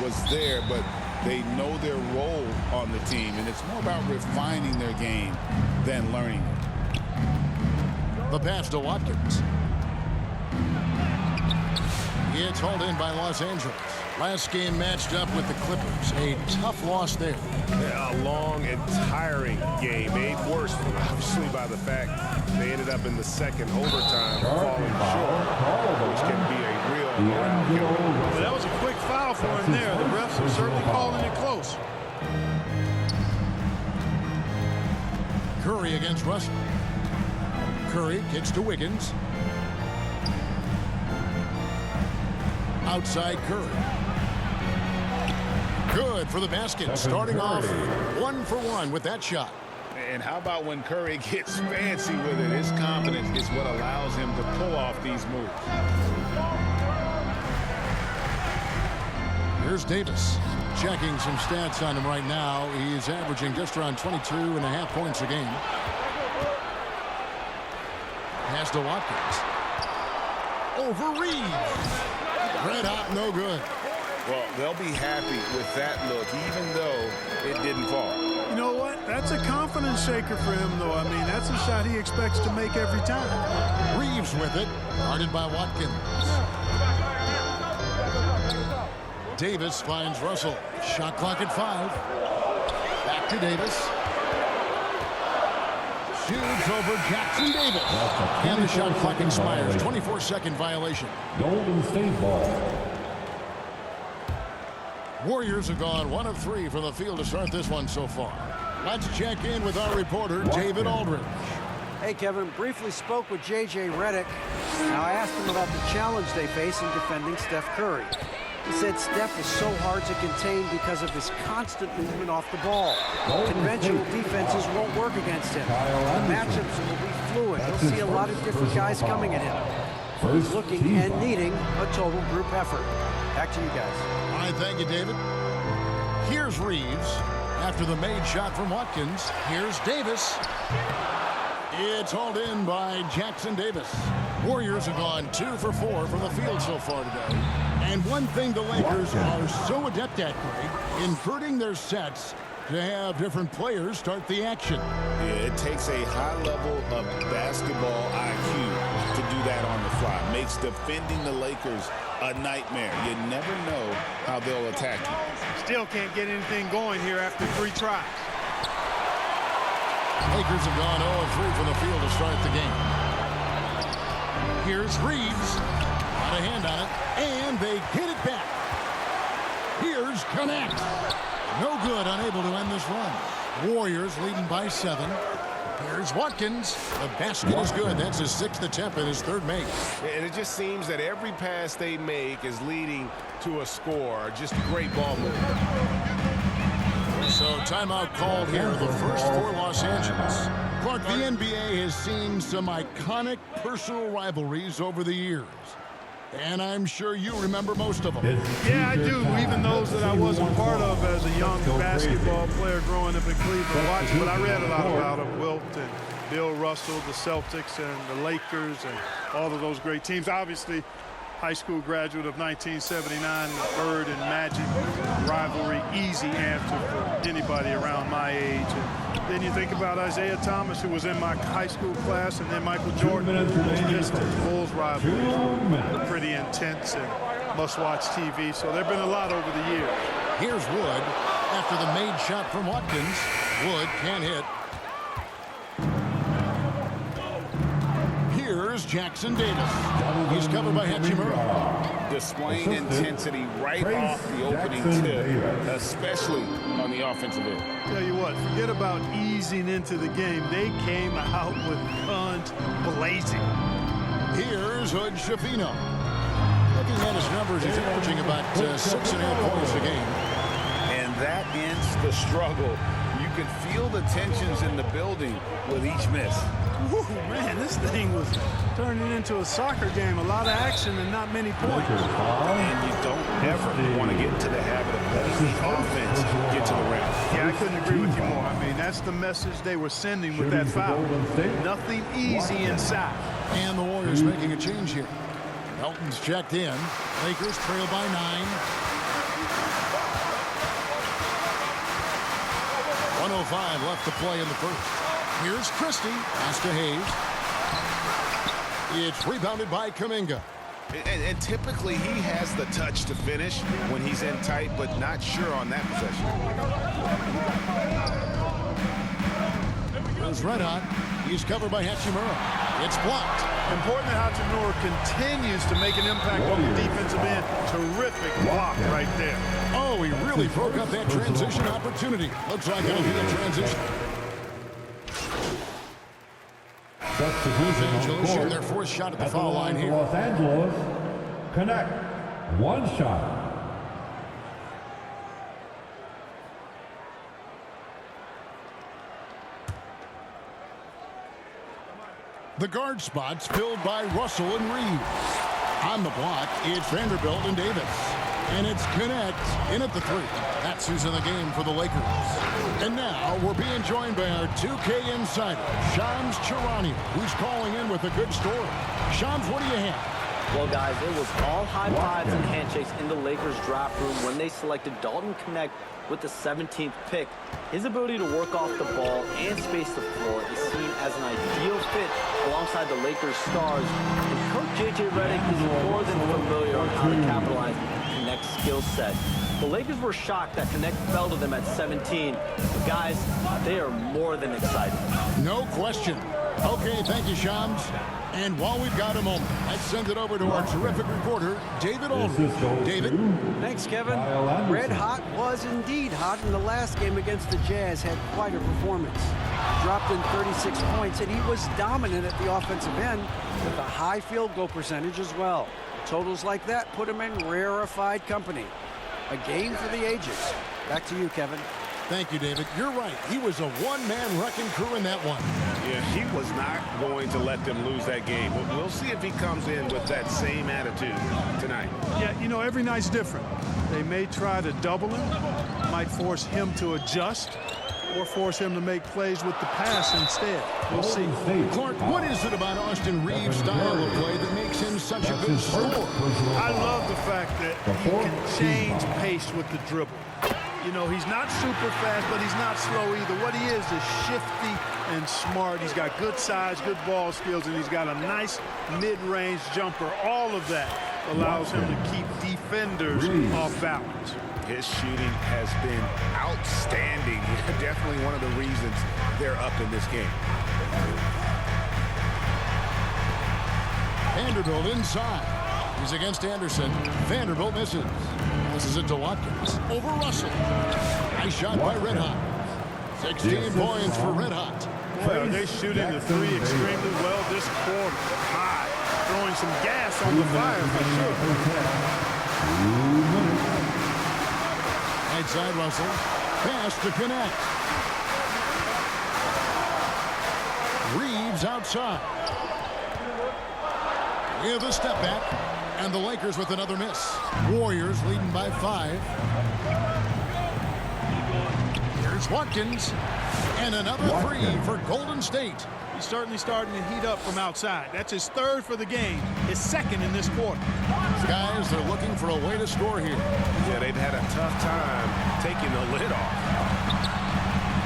was there, but they know their role on the team, and it's more about refining their game than learning it. The pass to Watkins. It's hauled in by Los Angeles. Last game matched up with the Clippers. A tough loss there. Yeah, a long and tiring game, made worse, obviously, by the fact they ended up in the second overtime falling short, which can be a real morale killer. But that was a quick foul for him there. The refs are certainly calling it close. Curry against Russell. Curry kicks to Wiggins. Outside Curry. Good for the basket. Starting off 1 for 1 with that shot. And how about when Curry gets fancy with it? His confidence is what allows him to pull off these moves. Here's Davis. Checking some stats on him right now. He's averaging just around 22.5 points a game. Pass to Watkins. Over Reeves. Red hot, no good. Well, they'll be happy with that look, even though it didn't fall. You know what? That's a confidence shaker for him, though. I mean, that's a shot he expects to make every time. Reeves with it. Guarded by Watkins. Davis finds Russell. Shot clock at 5. Back to Davis. Shoots over Jackson Davis. And the shot clock expires. 24-second violation. Golden State ball. Warriors have gone 1 of 3 from the field to start this one so far. Let's check in with our reporter, David Aldridge. Hey, Kevin. Briefly spoke with J.J. Redick. Now, I asked him about the challenge they face in defending Steph Curry. He said Steph is so hard to contain because of his constant movement off the ball. Conventional defenses won't work against him. The matchups will be fluid. He'll see a lot of different guys coming at him. He's looking and needing a total group effort. Back to you guys. All right, thank you, David. Here's Reeves. After the made shot from Watkins, here's Davis. It's hauled in by Jackson Davis. Warriors have gone 2 for 4 from the field so far today. And one thing the Lakers are so adept at, Greg, inverting their sets to have different players start the action. Yeah, it takes a high level of basketball IQ to do that on the fly. Makes defending the Lakers a nightmare. You never know how they'll attack you. Still can't get anything going here after 3 tries. Lakers have gone 0 of 3 from the field to start the game. Here's Reeves. Got a hand on it, and they get it back. Here's Connect. No good, unable to end this run. Warriors leading by 7. Here's Watkins. The basket is good. That's his 6th attempt and his 3rd make. And it just seems that every pass they make is leading to a score. Just great ball movement. So timeout called here, the first for Los Angeles. Clark, the NBA has seen some iconic personal rivalries over the years. And I'm sure you remember most of them. Yeah, I do, even those that I wasn't part of as a young basketball player growing up in Cleveland watching. But I read a lot about them, Wilt and Bill Russell, the Celtics and the Lakers and all of those great teams. Obviously, high school graduate of 1979, the Bird and Magic rivalry, easy answer for anybody around my age. And then you think about Isaiah Thomas, who was in my high school class, and then Michael Jordan, those Pistons Bulls rivalry. Pretty intense and must-watch TV. So there have been a lot over the years. Here's Wood after the made shot from Watkins. Wood can't hit. Here's Jackson Davis. He's covered by Hachimura. Displaying intensity right off the opening tip, especially on the offensive end. Tell you what, forget about easing into the game. They came out with guns blazing. Here's Hood Schifino. Looking at his numbers, he's averaging about 6.5 points a game. And that ends the struggle. You can feel the tensions in the building with each miss. Woo, man, this thing was turning into a soccer game. A lot of action and not many points. And you don't ever want to get into the habit of letting the offense get to the rim. Yeah, I couldn't agree with you more. I mean, that's the message they were sending with that foul. Nothing easy inside. And the Warriors making a change here. Melton's checked in. Lakers trail by 9. left to play in the first. Here's Christie. Pass to Hayes. It's rebounded by Kuminga. And typically he has the touch to finish when he's in tight, but not sure on that possession. Here's Red Hot. He's covered by Hachimura. It's blocked. Important that Hachimura continues to make an impact on the defensive end. Terrific block right there. Oh, he really broke up that transition opportunity. Looks like it'll be a transition. Substitution Los on Angeles shooting court. their fourth shot at the At foul line here. Los Angeles, connect. One shot. The guard spots filled by Russell and Reeves. On the block, it's Vanderbilt and Davis. And it's Connect in at the three. That's who's in the game for the Lakers. And now we're being joined by our 2K insider, Shams Charania, who's calling in with a good story. Shams, what do you have? Well, guys, it was all high fives and handshakes in the Lakers draft room when they selected Dalton Connect with the 17th pick. His ability to work off the ball and space the floor is seen as an ideal fit alongside the Lakers stars. And Coach J.J. Redick is more than familiar on how to capitalize on Connect's skill set. The Lakers were shocked that Connect fell to them at 17. But guys, they are more than excited. No question. Okay, thank you, Shams. And while we've got a moment, let's send it over to our terrific reporter, David Aldridge. David? Thanks, Kevin. Kyle Anderson. Red Hot was indeed hot in the last game against the Jazz. Had quite a performance. Dropped in 36 points, and he was dominant at the offensive end with a high field goal percentage as well. Totals like that put him in rarefied company. A game for the ages. Back to you, Kevin. Thank you, David. You're right. He was a one-man wrecking crew in that one. Yeah, he was not going to let them lose that game. We'll see if he comes in with that same attitude tonight. Yeah, you know, every night's different. They may try to double him, might force him to adjust, or force him to make plays with the pass instead. We'll see. Clark, what is it about Austin Reeves' style of play that makes him such a good scorer? I love the fact that he can change pace with the dribble. You know, he's not super fast, but he's not slow either. What he is shifty and smart. He's got good size, good ball skills, and he's got a nice mid-range jumper. All of that allows him to keep defenders off balance. His shooting has been outstanding. Definitely one of the reasons they're up in this game. Vanderbilt inside. He's against Anderson. Vanderbilt misses. This is it to Watkins. Over Russell. Nice shot by Red Hot. 16 points for Red Hot. Well, they're shooting the three extremely well this quarter. High. Throwing some gas on the fire for sure. Right side Russell. Pass to Connect. Reeves outside. With a step back. And the Lakers with another miss. Warriors leading by 5. Here's Watkins. And another three for Golden State. He's certainly starting to heat up from outside. That's his third for the game, his second in this quarter. Guys, they're looking for a way to score here. Yeah, they've had a tough time taking the lid off.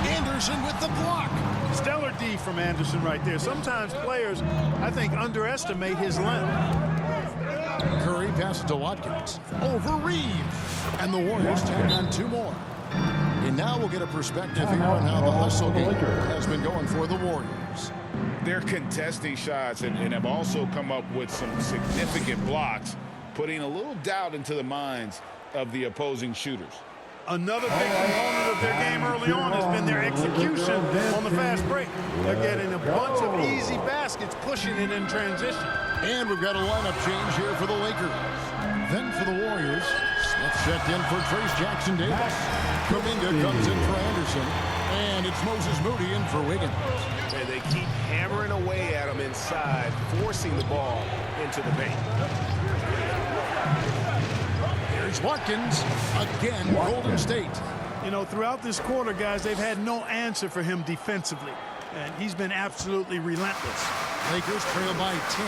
Anderson with the block. Stellar D from Anderson right there. Sometimes players, I think, underestimate his length. Curry passes to Watkins. Over Reeves. And the Warriors tag on 2 more. And now we'll get a perspective here on how the hustle game has been going for the Warriors. They're contesting shots and have also come up with some significant blocks, putting a little doubt into the minds of the opposing shooters. Another big component of their game early on has been their execution on the fast break. They're getting a bunch of easy baskets, pushing it in transition. And we've got a lineup change here for the Lakers. Then for the Warriors, Smith checked in for Trace Jackson Davis. Kuminga comes in for Anderson. And it's Moses Moody in for Wiggins. And they keep hammering away at him inside, forcing the ball into the paint. Here's Watkins. Again, Golden State. You know, throughout this quarter, guys, they've had no answer for him defensively. And he's been absolutely relentless. Lakers trail by 10.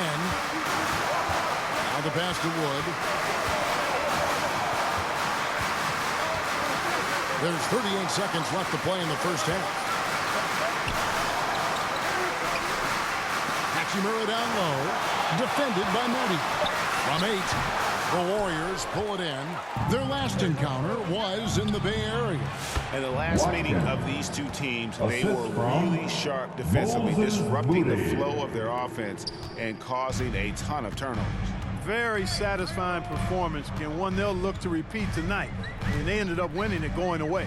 Now the pass to Wood. There's 38 seconds left to play in the first half. Hachimura down low. Defended by Moody. From 8, the Warriors pull it in. Their last encounter was in the Bay Area. And the last meeting of these two teams, they were really sharp defensively, disrupting the flow of their offense and causing a ton of turnovers. Very satisfying performance, and one they'll look to repeat tonight. And they ended up winning it going away.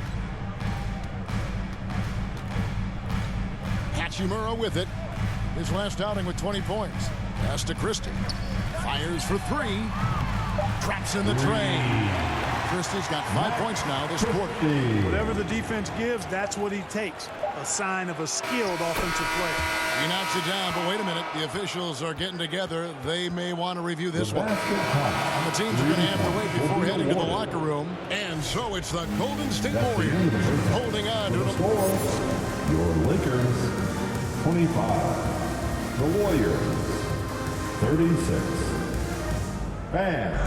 Hachimura with it. His last outing with 20 points. Pass to Christie. Fires for 3. Traps in the tray. Christie's got 5 points now this quarter. Whatever the defense gives, that's what he takes. A sign of a skilled offensive player. He knocks it down, but wait a minute. The officials are getting together. They may want to review this one. And the teams are going to have to wait before heading to the locker room. And so it's the Golden State Warriors holding on to the Your Lakers, 25. The Warriors, 36. And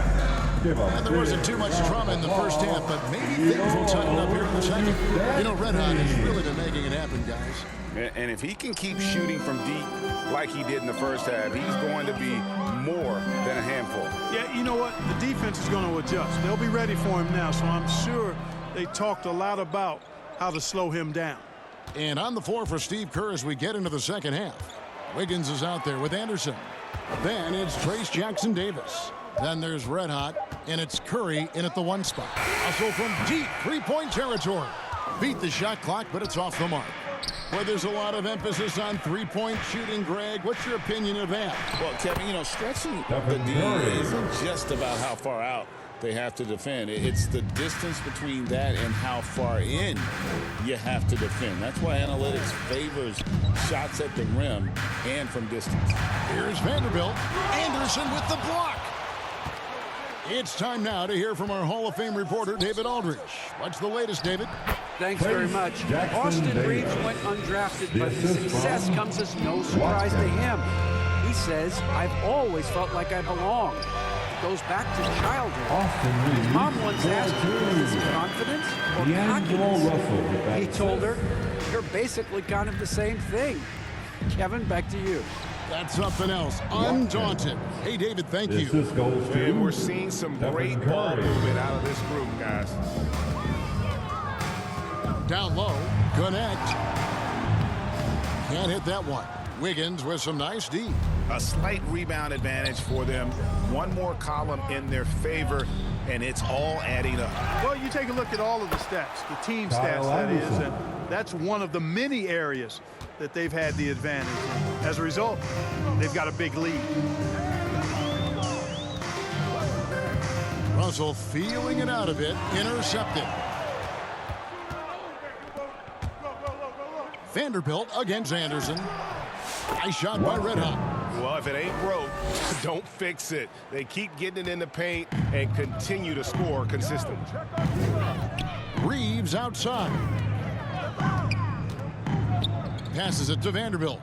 there wasn't too much drama in the first half, but maybe things will tighten up here in the second. You know, Red Hot has really been making it happen, guys. And if he can keep shooting from deep like he did in the first half, he's going to be more than a handful. Yeah, you know what? The defense is going to adjust. They'll be ready for him now, so I'm sure they talked a lot about how to slow him down. And on the floor for Steve Kerr as we get into the second half. Wiggins is out there with Anderson. Then it's Trace Jackson Davis. Then there's Red Hot, and it's Curry in at the 1 spot. Hustle from deep three-point territory. Beat the shot clock, but it's off the mark. Well, there's a lot of emphasis on three-point shooting, Greg. What's your opinion of that? Well, Kevin, you know, stretching the D isn't just about how far out they have to defend. It's the distance between that and how far in you have to defend. That's why analytics favors shots at the rim and from distance. Here's Vanderbilt. Anderson with the block. It's time now to hear from our Hall of Fame reporter, David Aldridge. What's the latest, David? Thanks very much. Austin Reeves went undrafted, but his success comes as no surprise to him. He says, I've always felt like I belong. It goes back to childhood. His mom once asked him, is this confidence or cockiness? He told her, you're basically kind of the same thing. Kevin, back to you. That's something else. Undaunted. Hey, David, thank you. And we're seeing some great ball movement out of this group, guys. Down low. Connect. Can't hit that one. Wiggins with some nice D. A slight rebound advantage for them. One more column in their favor, and it's all adding up. Well, you take a look at all of the stats, the team stats, that is, and that's one of the many areas that they've had the advantage. As a result, they've got a big lead. Russell feeling it out a bit. Intercepted. Vanderbilt against Anderson. Nice shot by Red Hot. Well, if it ain't broke, don't fix it. They keep getting it in the paint and continue to score consistently. Reeves outside. Passes it to Vanderbilt.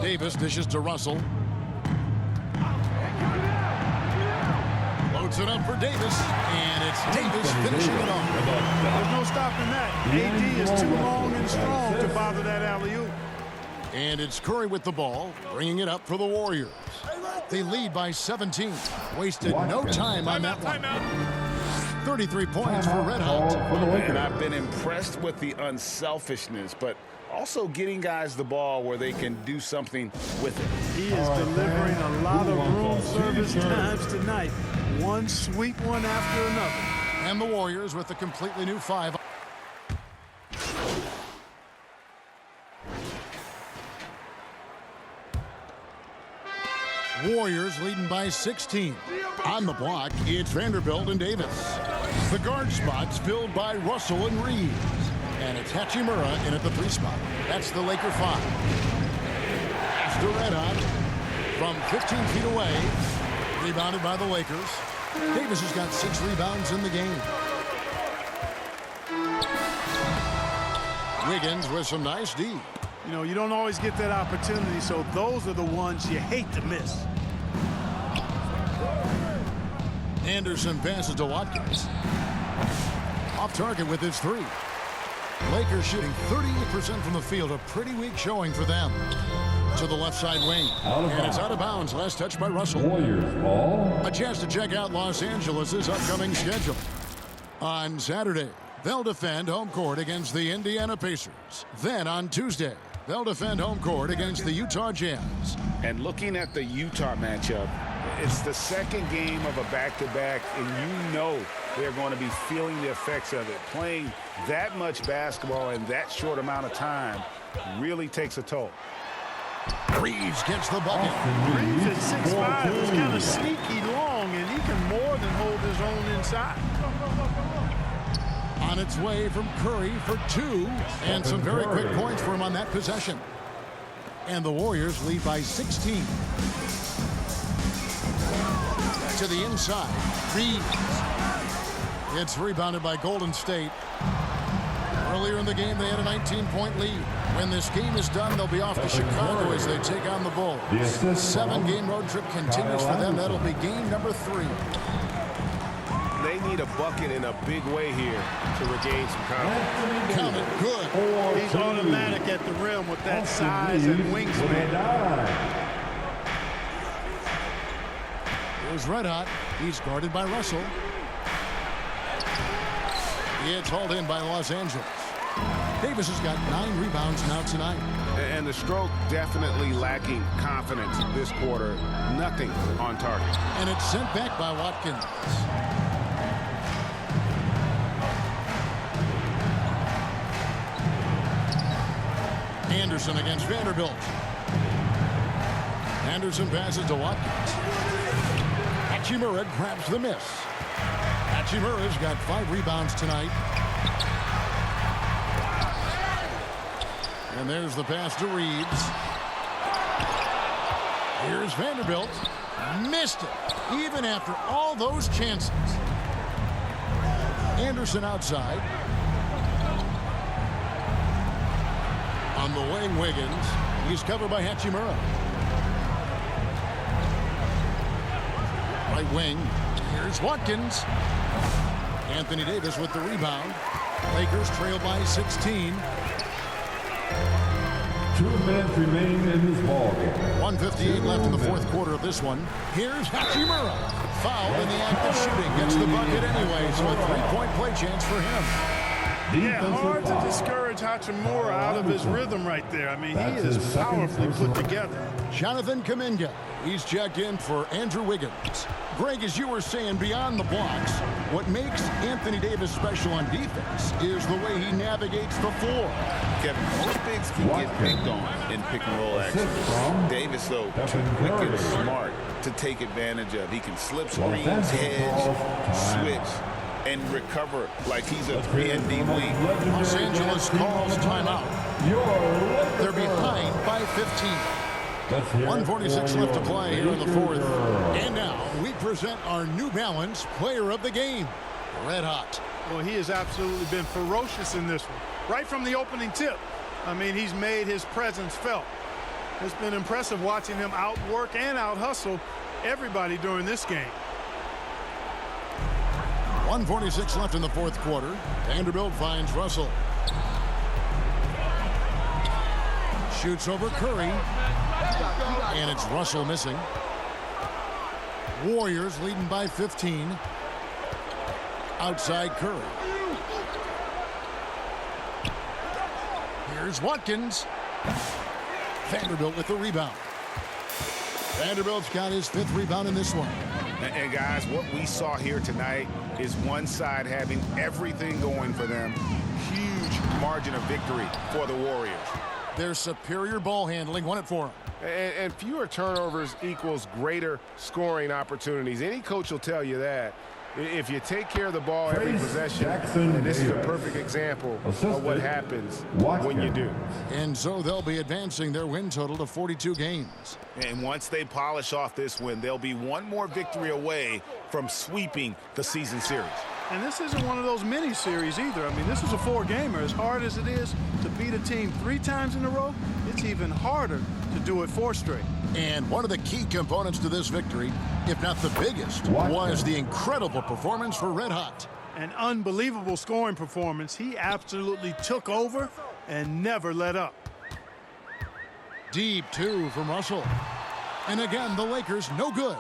Davis dishes to Russell. Loads it up for Davis, and it's Davis finishing it off. There's no stopping that. AD is too long and strong to bother that alley-oop. And it's Curry with the ball, bringing it up for the Warriors. They lead by 17. Wasted no time on that one. 33 points for Red Hot. And I've been impressed with the unselfishness, but also getting guys the ball where they can do something with it. He is delivering a lot of room service times tonight. One sweet one after another. And the Warriors with a completely new 5. Warriors leading by 16. On the block, it's Vanderbilt and Davis. The guard spots filled by Russell and Reeves. And it's Hachimura in at the 3 spot. That's the Laker 5. After Red Hot from 15 feet away. Rebounded by the Lakers. Davis has got 6 rebounds in the game. Wiggins with some nice D. You know, you don't always get that opportunity, so those are the ones you hate to miss. Anderson passes to Watkins. Off target with his 3. Lakers shooting 38% from the field. A pretty weak showing for them. To the left side wing. And it's out of bounds. Last touch by Russell. Warriors ball. A chance to check out Los Angeles' upcoming schedule. On Saturday, they'll defend home court against the Indiana Pacers. Then on Tuesday, they'll defend home court against the Utah Jazz. And looking at the Utah matchup, it's the second game of a back-to-back, and you know they're going to be feeling the effects of it. Playing that much basketball in that short amount of time really takes a toll. Reeves gets the bucket. Reeves at 6'5" is kind of sneaky long, and he can more than hold his own inside. On its way from Curry for 2, and some very quick points for him on that possession. And the Warriors lead by 16. To the inside, Reeves. It's rebounded by Golden State. Earlier in the game, they had a 19-point lead. When this game is done, they'll be off to Chicago as they take on the Bulls. 7-game road trip continues for them. That'll be game number 3. They need a bucket in a big way here to regain some confidence. Count it. Good. He's automatic at the rim with that size and wingspan. Here's Red Hot. He's guarded by Russell. It's hauled in by Los Angeles. Davis has got 9 rebounds now tonight. And the Stroke definitely lacking confidence this quarter. Nothing on target. And it's sent back by Watkins. Anderson against Vanderbilt. Anderson passes to Watkins. Hachimura grabs the miss. Hachimura's got 5 rebounds tonight. And there's the pass to Reeves. Here's Vanderbilt. Missed it, even after all those chances. Anderson outside. On the wing, Wiggins. He's covered by Hachimura. Right wing. Here's Watkins. Anthony Davis with the rebound. Lakers trail by 16. 2 minutes remain in this ball game. 1:58 left in the fourth quarter of this one. Here's Hachimura. Fouled in the act of shooting. Gets the bucket anyway, so a 3-point play chance for him. Yeah, hard to discourage Hachimura out of his rhythm right there. I mean, he is powerfully put together. Jonathan Kuminga. He's checked in for Andrew Wiggins. Greg, as you were saying, beyond the blocks, what makes Anthony Davis special on defense is the way he navigates the floor. Kevin, most bigs can get picked on in pick-and-roll action. Davis, though, too quick and smart to take advantage of. He can slip screens, hedge, switch, and recover like he's a 3-and-D wing. Los Angeles calls timeout. They're behind by 15. 1:46 left to play here in the fourth. And now we present our New Balance player of the game, Red Hot. Well, he has absolutely been ferocious in this one. Right from the opening tip. I mean, he's made his presence felt. It's been impressive watching him outwork and out-hustle everybody during this game. 1:46 left in the fourth quarter. Vanderbilt finds Russell. Shoots over Curry. And it's Russell missing. Warriors leading by 15. Outside Curry. Here's Watkins. Vanderbilt with the rebound. Vanderbilt's got his 5th rebound in this one. And guys, what we saw here tonight is one side having everything going for them. Huge margin of victory for the Warriors. Their superior ball handling won it for them. And fewer turnovers equals greater scoring opportunities. Any coach will tell you that. If you take care of the ball every possession, and this is a perfect example of what happens when you do. And so they'll be advancing their win total to 42 games. And once they polish off this win, they'll be one more victory away from sweeping the season series. And this isn't one of those mini series either. I mean, this is a 4-gamer. As hard as it is to beat a team 3 times in a row, it's even harder to do it 4 straight. And one of the key components to this victory, if not the biggest, was the incredible performance for Red Hot. An unbelievable scoring performance. He absolutely took over and never let up. Deep two from Russell. And again, the Lakers no good.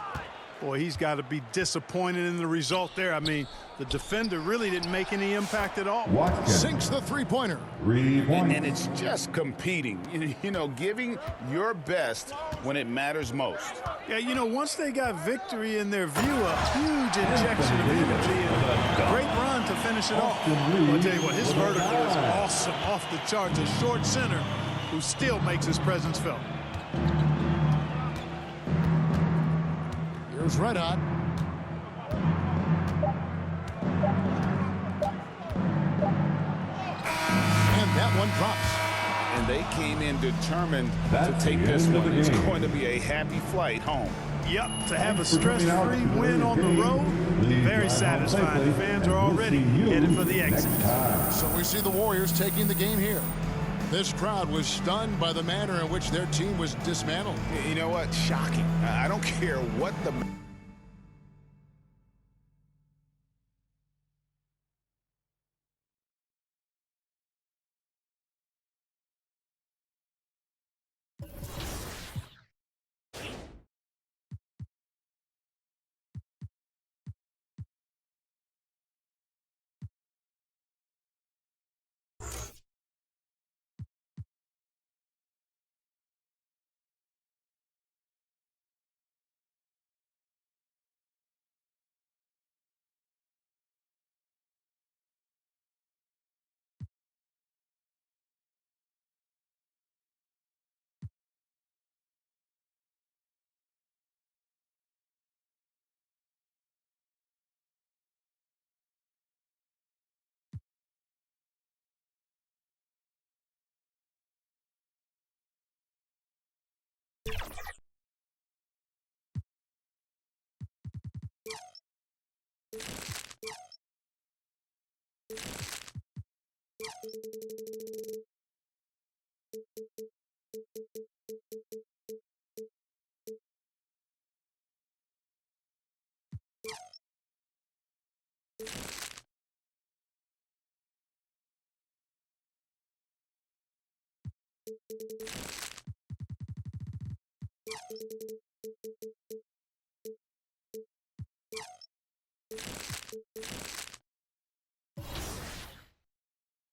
Boy, he's got to be disappointed in the result there. I mean, the defender really didn't make any impact at all. Watkins. Sinks the three-pointer. 3 points. And it's just competing, you know, giving your best when it matters most. Yeah, you know, once they got victory in their view, a huge injection of energy and a great run to finish it off. I'll tell you what, his vertical is awesome, off the charts. A short center who still makes his presence felt. Here's Red Hot. And that one drops. And they came in determined That's to take the this end of one. the It's game. going to be a happy flight home. Yep, to have a stress-free win on the road, very satisfying. The fans are already headed for the exit. So we see the Warriors taking the game here. This crowd was stunned by the manner in which their team was dismantled. You know what? Shocking. I don't care what the...